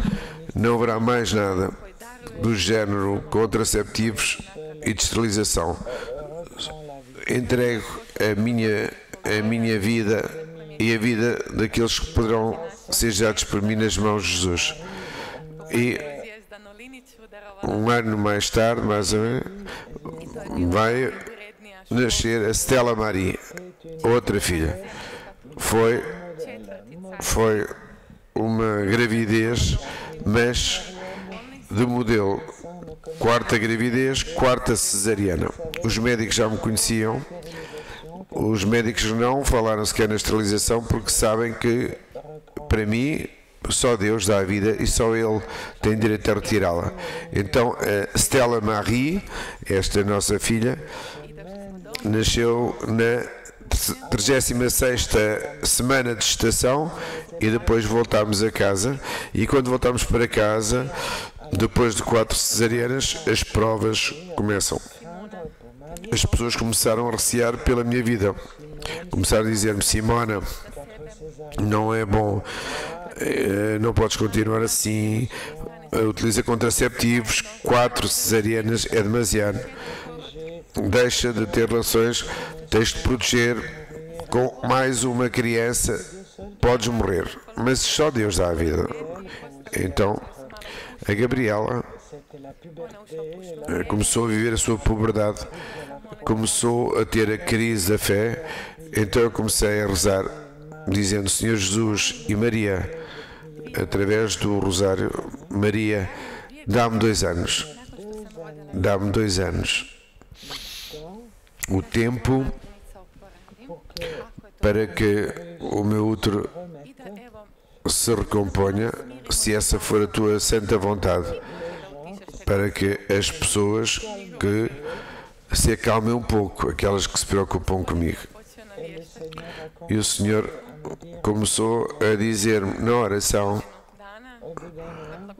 não haverá mais nada do género contraceptivos e de esterilização. Entrego a minha vida e a vida daqueles que poderão ser dados por mim nas mãos de Jesus. E um ano mais tarde, mais ou menos, vai nascer a Stella Marie, outra filha. Foi uma gravidez, mas de modelo 4ª gravidez, 4ª cesariana. Os médicos já me conheciam. Os médicos não falaram sequer na esterilização porque sabem que, para mim, só Deus dá a vida e só Ele tem direito a retirá-la. Então, a Stella Marie, esta nossa filha, nasceu na 36ª semana de gestação e depois voltámos a casa. E quando voltámos para casa, depois de 4 cesarianas, as provas começam. As pessoas começaram a recear pela minha vida. Começaram a dizer-me: Simona, não é bom, não podes continuar assim, utiliza contraceptivos, 4 cesarianas é demasiado, deixa de ter relações, tens de proteger, com mais uma criança podes morrer, mas só Deus dá a vida. Então a Gabriela começou a viver a sua puberdade, começou a ter a crise da fé. Então eu comecei a rezar, dizendo: Senhor Jesus e Maria, através do rosário: Maria, dá-me 2 anos, dá-me 2 anos, o tempo para que o meu útero se recomponha, se essa for a tua santa vontade, para que as pessoas que se acalmem um pouco, aquelas que se preocupam comigo. E o Senhor começou a dizer-me na oração,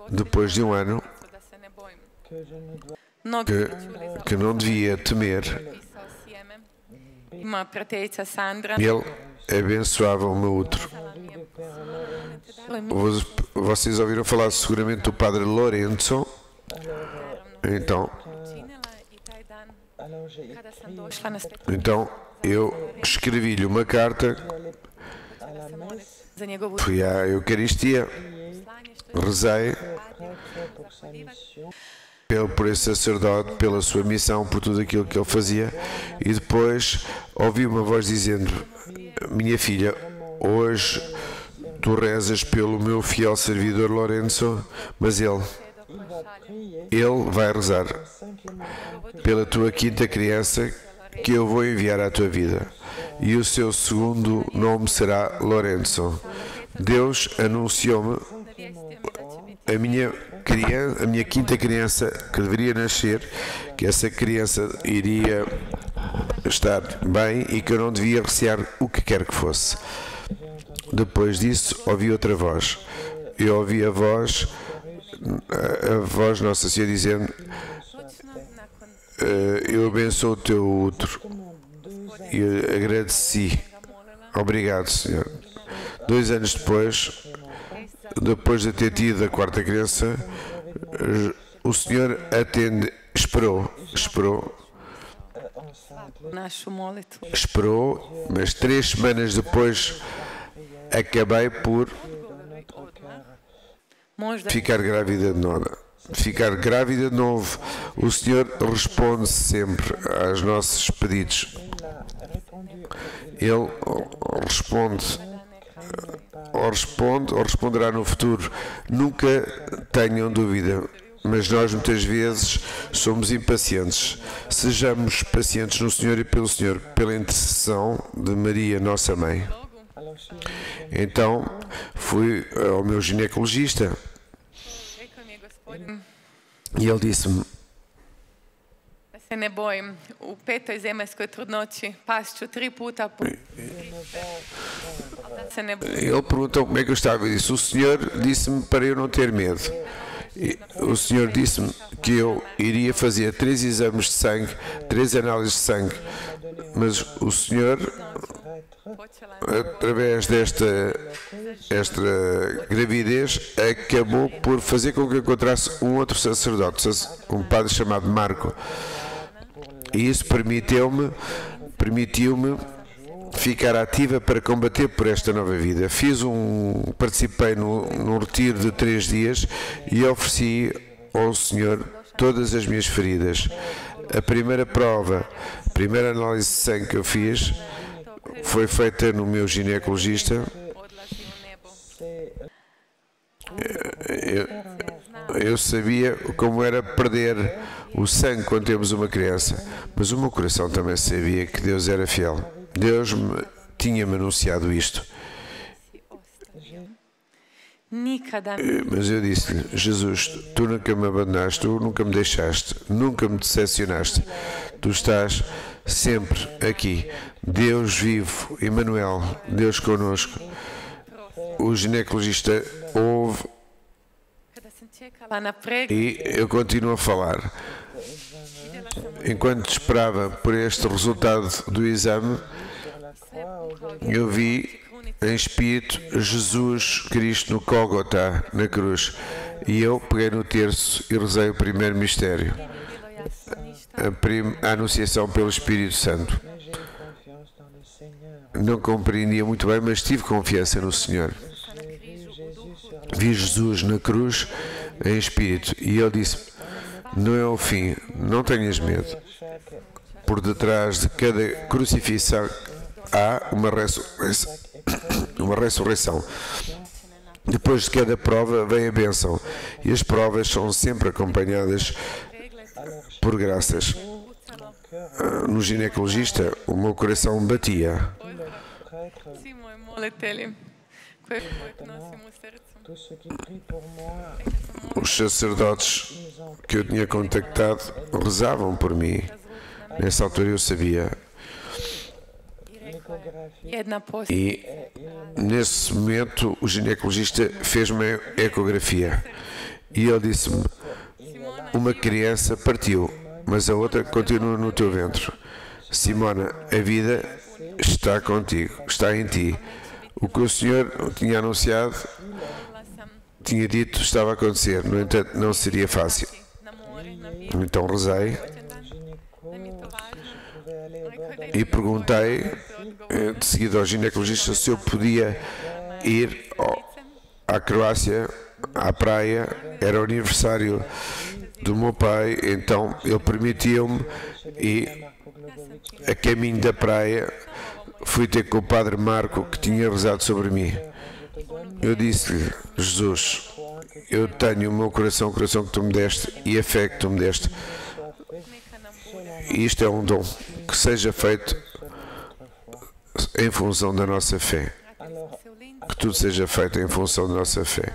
depois de um ano, que não devia temer. Ele abençoava o meu útero. Vocês ouviram falar seguramente do Padre Lorenzo. Então eu escrevi-lhe uma carta, fui à Eucaristia, rezei por esse sacerdote, pela sua missão, por tudo aquilo que ele fazia, e depois ouvi uma voz dizendo: minha filha, hoje tu rezas pelo meu fiel servidor Lorenzo, mas ele vai rezar pela tua quinta criança que eu vou enviar à tua vida, e o seu segundo nome será Lorenzo. Deus anunciou-me a minha quinta criança que deveria nascer, que essa criança iria estar bem e que eu não devia recear o que quer que fosse. Depois disso, ouvi outra voz. Eu ouvi a voz Nossa Senhora dizendo: eu abençoo o teu útero. E eu agradeci. Obrigado, Senhor. 2 anos depois de ter tido a quarta criança, o Senhor esperou, mas 3 semanas depois acabei por ficar grávida de novo. O Senhor responde sempre aos nossos pedidos. Ele responderá no futuro. Nunca tenham dúvida, mas nós muitas vezes somos impacientes. Sejamos pacientes no Senhor e pelo Senhor, pela intercessão de Maria, nossa Mãe. Então fui ao meu ginecologista e ele disse-me: u 5. zemaljskoj trudnoći pašću 3 puta po... Ele perguntou como é que eu estava e disse: o Senhor disse-me para eu não ter medo. O Senhor disse-me que eu iria fazer 3 exames de sangue, 3 análises de sangue, mas o Senhor, através desta gravidez, acabou por fazer com que eu encontrasse um outro sacerdote, um padre chamado Marco. E isso permitiu-me ficar ativa para combater por esta nova vida. Participei num retiro de 3 dias e ofereci ao Senhor todas as minhas feridas. A primeira análise de sangue que eu fiz foi feita no meu ginecologista. Eu sabia como era perder o sangue quando temos uma criança, mas o meu coração também sabia que Deus era fiel. Deus tinha-me anunciado isto. Mas eu disse-lhe: Jesus, tu nunca me abandonaste, tu nunca me deixaste, nunca me decepcionaste. Tu estás sempre aqui. Deus vivo, Emmanuel, Deus conosco. O ginecologista ouve e eu continuo a falar. Enquanto esperava por este resultado do exame, eu vi em espírito Jesus Cristo no Gólgota, na cruz, e eu peguei no terço e rezei o primeiro mistério, a anunciação pelo Espírito Santo. Não compreendia muito bem, mas tive confiança no Senhor. Vi Jesus na cruz em espírito e ele disse: não é o fim, não tenhas medo. Por detrás de cada crucifixão há uma ressurreição. Depois de cada prova vem a bênção, e as provas são sempre acompanhadas por graças. No ginecologista, o meu coração batia. koje nosim u srcu. Os sacerdotes que eu tinha contactado rezavam por mim. Nessa altura eu sabia. E nesse momento o ginecologista fez-me uma ecografia e ele disse-me: uma criança partiu, mas a outra continua no teu ventre. Simona, a vida está contigo, está em ti. O que o Senhor tinha anunciado, tinha dito, estava a acontecer. No entanto, não seria fácil. Então rezei e perguntei de seguida ao ginecologista se eu podia ir à Croácia, à praia. Era o aniversário do meu pai, então ele permitiu-me, e a caminho da praia fui ter com o Padre Marco, que tinha rezado sobre mim. Eu disse-lhe: Jesus, eu tenho o meu coração, o coração que tu me deste, e a fé que tu me deste. E isto é um dom, que seja feito em função da nossa fé. Que tudo seja feito em função da nossa fé.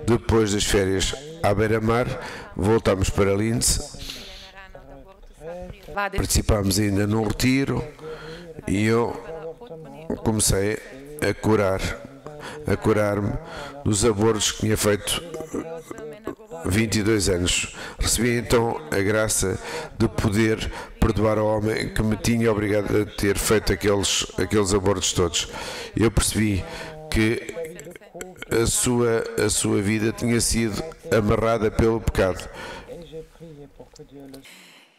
Depois das férias à beira-mar, voltámos para Linz. Participámos ainda num retiro e eu comecei a curar-me dos abortos que tinha feito 22 anos. Recebi então a graça de poder perdoar ao homem que me tinha obrigado a ter feito aqueles abortos todos. Eu percebi que a sua vida tinha sido amarrada pelo pecado.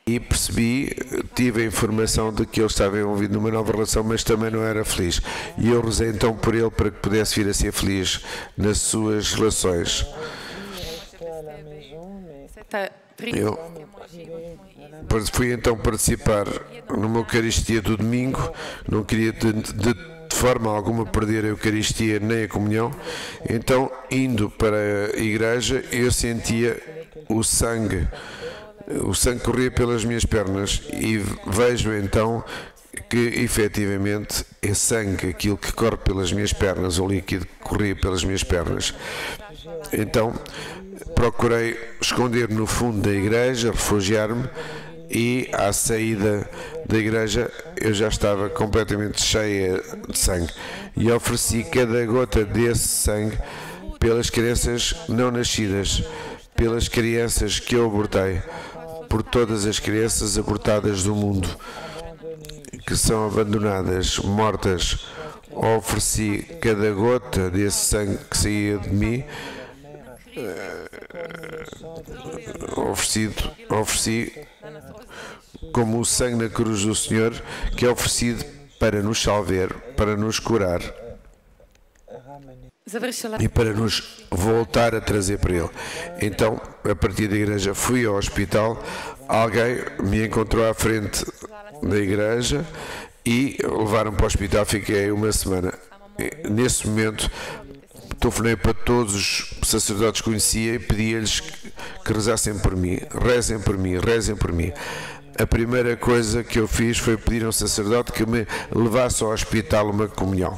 E percebi, tive a informação de que ele estava envolvido numa nova relação, mas também não era feliz. E eu rezei então por ele para que pudesse vir a ser feliz nas suas relações. Eu fui então participar numa Eucaristia do domingo. Não queria de forma alguma perder a Eucaristia nem a comunhão. Então, indo para a igreja, eu sentia o sangue corria pelas minhas pernas, e vejo então que efetivamente é sangue aquilo que corre pelas minhas pernas, o líquido que corria pelas minhas pernas. Então procurei esconder no fundo da igreja, refugiar-me, e à saída da igreja eu já estava completamente cheia de sangue, e ofereci cada gota desse sangue pelas crianças não nascidas, pelas crianças que eu abortei, por todas as crianças abortadas do mundo, que são abandonadas, mortas. Ofereci cada gota desse sangue que saía de mim, ofereci como o sangue na cruz do Senhor, que é oferecido para nos salvar, para nos curar e para nos voltar a trazer para Ele. Então, a partir da igreja, fui ao hospital. Alguém me encontrou à frente da igreja e levaram para o hospital. Fiquei uma semana. Nesse momento, telefonei para todos os sacerdotes que conhecia e pedi-lhes que rezassem por mim. Rezem por mim, rezem por mim. A primeira coisa que eu fiz foi pedir a um sacerdote que me levasse ao hospital uma comunhão.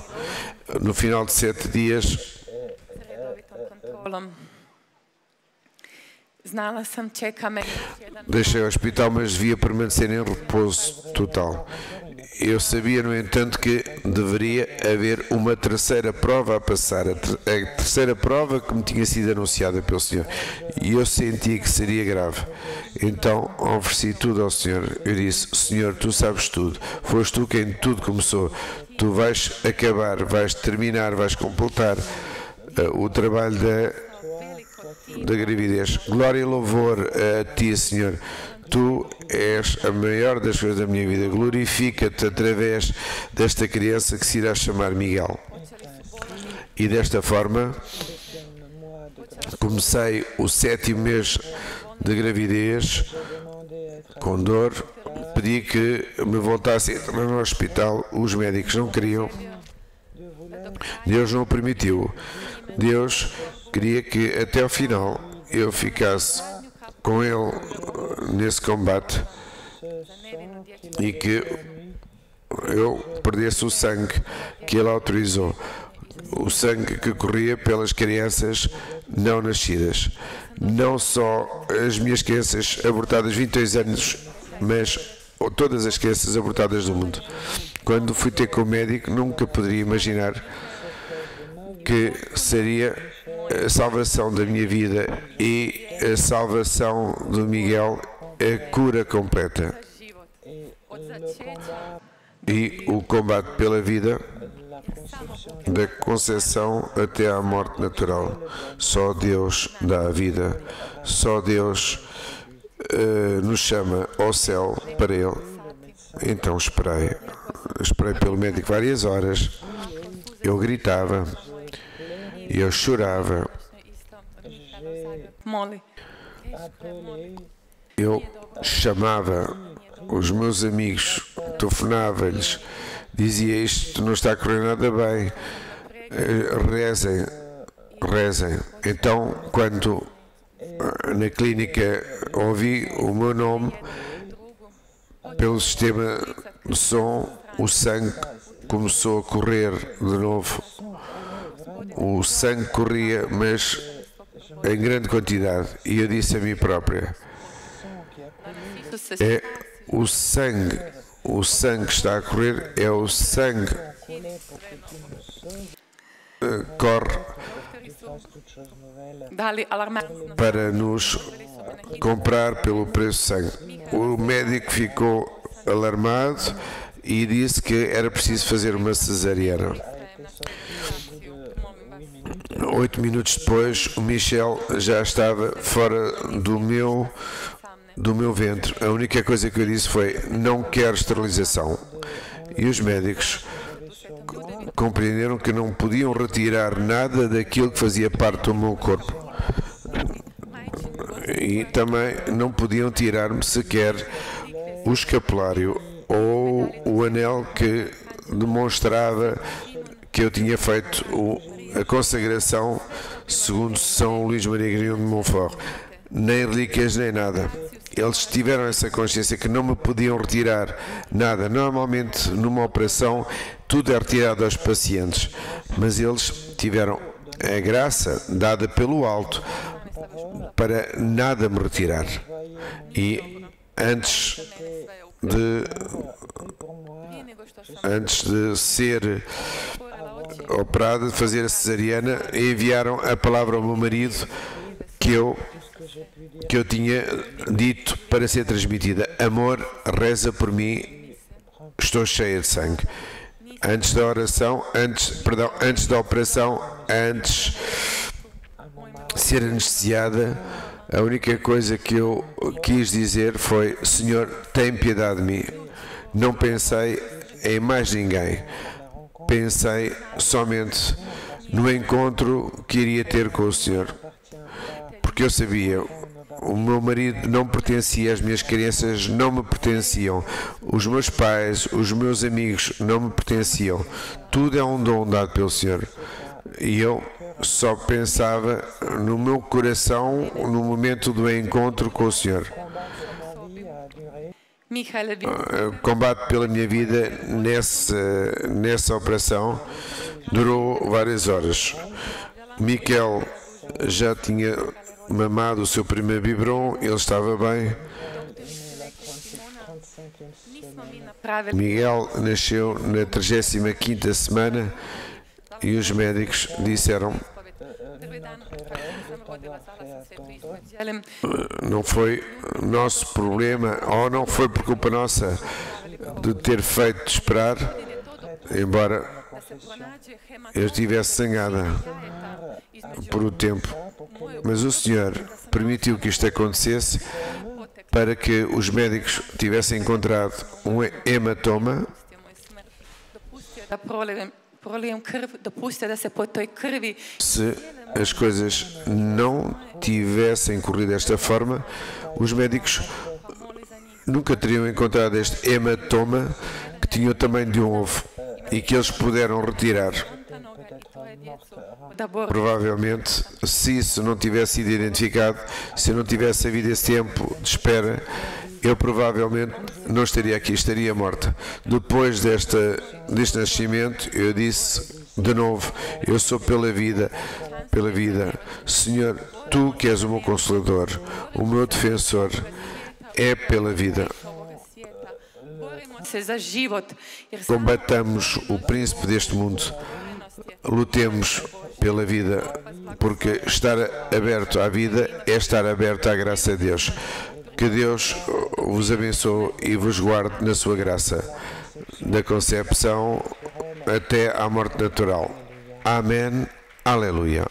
No final de 7 dias, deixei o hospital, mas devia permanecer em repouso total. Eu sabia, no entanto, que deveria haver uma terceira prova a passar, a terceira prova que me tinha sido anunciada pelo Senhor, e eu sentia que seria grave. Então ofereci tudo ao Senhor. Eu disse: Senhor, tu sabes tudo, foste tu quem tudo começou, tu vais acabar, vais terminar, vais completar o trabalho da gravidez. Glória e louvor a ti, Senhor. Tu és a maior das coisas da minha vida. Glorifica-te através desta criança que se irá chamar Miguel. E desta forma comecei o 7º mês de gravidez com dor. Pedi que me voltassem a entrar no hospital. Os médicos não queriam. Deus não o permitiu. Deus queria que até ao final eu ficasse com Ele nesse combate e que eu perdesse o sangue que Ele autorizou. o sangue que corria pelas crianças não nascidas. Não só as minhas crianças abortadas 22 anos, mas todas as crianças abortadas do mundo. Quando fui ter com o médico, nunca poderia imaginar que seria a salvação da minha vida e a salvação do Miguel, a cura completa. E o combate pela vida, da concepção até à morte natural. Só Deus dá a vida. Só Deus nos chama ao céu para Ele. Então esperei pelo médico várias horas. Eu gritava, eu chorava, eu chamava os meus amigos, telefonava-lhes, dizia: isto não está a correr nada bem, rezem, rezem. Então, quando na clínica ouvi o meu nome, pelo sistema de som, o sangue começou a correr de novo. O sangue corria, mas em grande quantidade. E eu disse a mim própria: é o sangue que está a correr, é o sangue corre para nos comprar pelo preço de sangue. O médico ficou alarmado e disse que era preciso fazer uma cesariana. 8 minutos depois, o Michel já estava fora do meu ventre. A única coisa que eu disse foi: não quero esterilização. E os médicos compreenderam que não podiam retirar nada daquilo que fazia parte do meu corpo. E também não podiam tirar-me sequer o escapulário ou o anel que demonstrava que eu tinha feito a consagração segundo São Luís Maria Grignion de Montfort. Nem relíquias, nem nada. Eles tiveram essa consciência que não me podiam retirar nada. Normalmente, numa operação, tudo é retirado aos pacientes, mas eles tiveram a graça dada pelo alto para nada me retirar. E antes de ser operada, de fazer a cesariana, enviaram a palavra ao meu marido que eu tinha dito para ser transmitida: amor, reza por mim, estou cheia de sangue. Antes da oração, antes da operação, antes de ser anestesiada, a única coisa que eu quis dizer foi: Senhor, tem piedade de mim. Não pensei em mais ninguém. Pensei somente no encontro que iria ter com o Senhor. Porque eu sabia, o meu marido não pertencia, as minhas crianças não me pertenciam, os meus pais, os meus amigos não me pertenciam. Tudo é um dom dado pelo Senhor. E eu só pensava no meu coração no momento do encontro com o Senhor. O combate pela minha vida nessa operação durou várias horas. Miquel já tinha mamado o seu primeiro biberon, ele estava bem. Miguel nasceu na 35ª semana e os médicos disseram: não foi nosso problema, ou não foi por culpa nossa de ter feito esperar, embora eu estivesse zangada por o tempo. Mas o Senhor permitiu que isto acontecesse para que os médicos tivessem encontrado um hematoma Se as coisas não tivessem corrido desta forma, os médicos nunca teriam encontrado este hematoma que tinha o tamanho de um ovo e que eles puderam retirar. Provavelmente, se isso não tivesse sido identificado, se eu não tivesse havido esse tempo de espera, eu provavelmente não estaria aqui, estaria morta. Depois deste nascimento, eu disse de novo, eu sou pela vida. Senhor, Tu que és o meu Consolador, o meu defensor, é pela vida. Combatamos o príncipe deste mundo, lutemos pela vida, porque estar aberto à vida é estar aberto à graça de Deus. Que Deus vos abençoe e vos guarde na sua graça, da concepção até à morte natural. Amém. Aleluia.